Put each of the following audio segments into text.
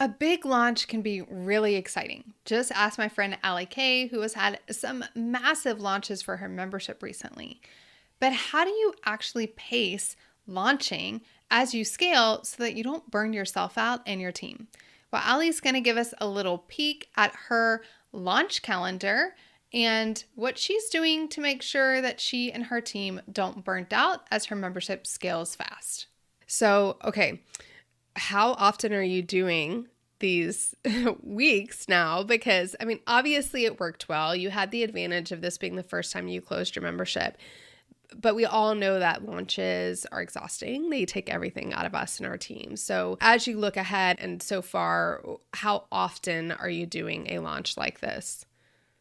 A big launch can be really exciting. Just ask my friend Allie Kay, who has had some massive launches for her membership recently. But how do you actually pace launching as you scale so that you don't burn yourself out and your team? Well, Allie's going to give us a little peek at her launch calendar and what she's doing to make sure that she and her team don't burn out as her membership scales fast. So, okay, how often are you doing these weeks now? Because, I mean, obviously it worked well. You had the advantage of this being the first time you closed your membership. But we all know that launches are exhausting. They take everything out of us and our team. So as you look ahead and so far, how often are you doing a launch like this?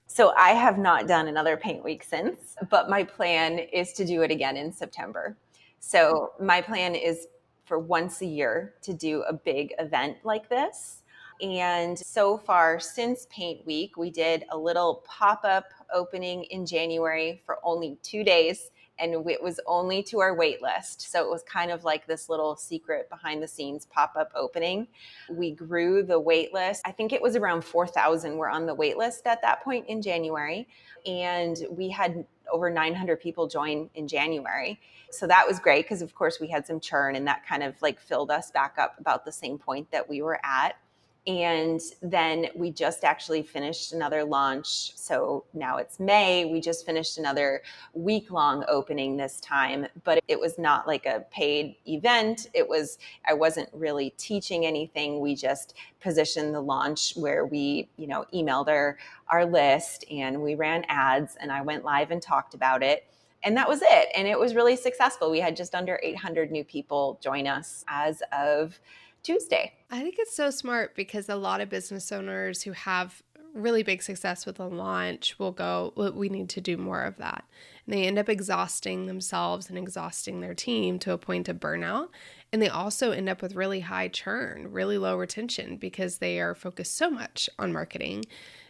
So I have not done another paint week since, but my plan is to do it again in September. So my plan is for once a year to do a big event like this. And so far, since Paint Week, we did a little pop up opening in January for only 2 days. And it was only to our wait list. So it was kind of like this little secret behind the scenes pop up opening. We grew the wait list. I think it was around 4,000 were on the wait list at that point in January. And we had over 900 people join in January. So that was great because, of course, we had some churn and that kind of like filled us back up about the same point that we were at. And then we just actually finished another launch. So now it's May. We just finished another week-long opening this time, but it was not like a paid event. I wasn't really teaching anything. We just positioned the launch where we, emailed our list and we ran ads and I went live and talked about it. And that was it. And it was really successful. We had just under 800 new people join us as of Tuesday. I think it's so smart because a lot of business owners who have really big success with a launch will go, well, we need to do more of that. And they end up exhausting themselves and exhausting their team to a point of burnout. And they also end up with really high churn, really low retention because they are focused so much on marketing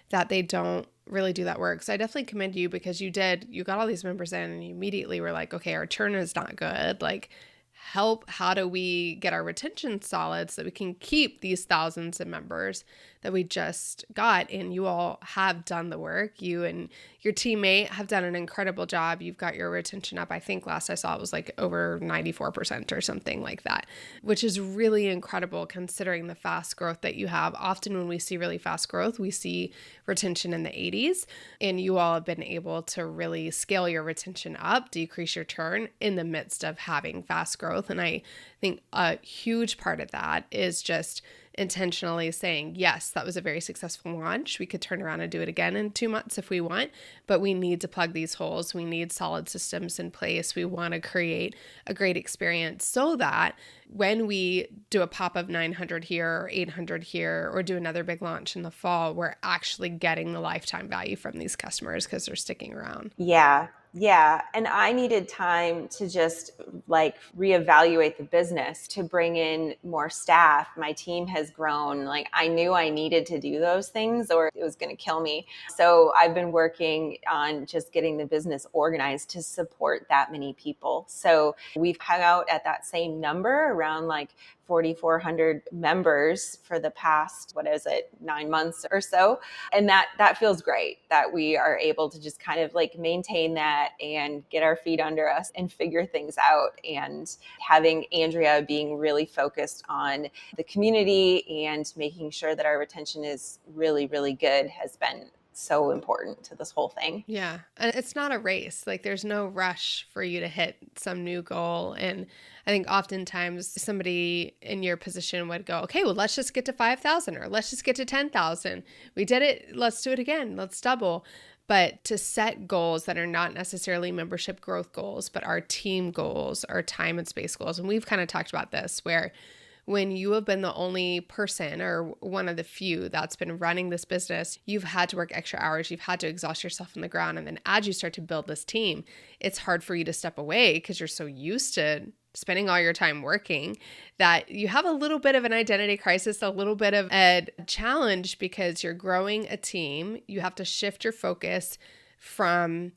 that they don't really do that work. So I definitely commend you because you got all these members in and you immediately were like, okay, our churn is not good. Like, how do we get our retention solid so that we can keep these thousands of members that we just got? And you all have done the work. You and your teammate have done an incredible job. You've got your retention up. I think last I saw it was like over 94% or something like that, which is really incredible considering the fast growth that you have. Often when we see really fast growth, we see retention in the 80s, and you all have been able to really scale your retention up, decrease your churn in the midst of having fast growth. And I think a huge part of that is just intentionally saying, yes, that was a very successful launch. We could turn around and do it again in 2 months if we want, but we need to plug these holes. We need solid systems in place. We want to create a great experience so that when we do a pop of 900 here or 800 here or do another big launch in the fall, we're actually getting the lifetime value from these customers because they're sticking around. Yeah. Yeah. And I needed time to just like reevaluate the business, to bring in more staff. My team has grown. Like I knew I needed to do those things or it was going to kill me. So I've been working on just getting the business organized to support that many people. So we've hung out at that same number around like 4,400 members for the past, 9 months or so. And that feels great that we are able to just kind of like maintain that and get our feet under us and figure things out. And having Andrea being really focused on the community and making sure that our retention is really, really good has been so important to this whole thing. Yeah. And it's not a race. Like there's no rush for you to hit some new goal. And I think oftentimes somebody in your position would go, okay, well, let's just get to 5,000 or let's just get to 10,000. We did it. Let's do it again. Let's double. But to set goals that are not necessarily membership growth goals, but our team goals, our time and space goals. And we've kind of talked about this where when you have been the only person or one of the few that's been running this business, you've had to work extra hours, you've had to exhaust yourself on the ground. And then as you start to build this team, it's hard for you to step away because you're so used to spending all your time working that you have a little bit of an identity crisis, a little bit of a challenge because you're growing a team. You have to shift your focus from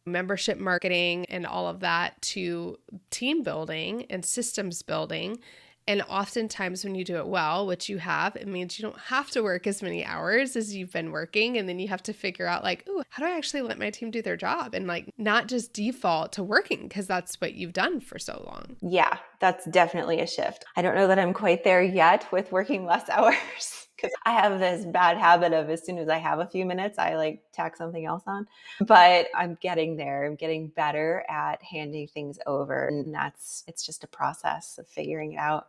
membership marketing and all of that to team building and systems building. And oftentimes when you do it well, which you have, it means you don't have to work as many hours as you've been working. And then you have to figure out like, oh, how do I actually let my team do their job? And like not just default to working because that's what you've done for so long. Yeah, that's definitely a shift. I don't know that I'm quite there yet with working less hours because I have this bad habit of as soon as I have a few minutes, I like tack something else on. But I'm getting there. I'm getting better at handing things over. And it's just a process of figuring it out.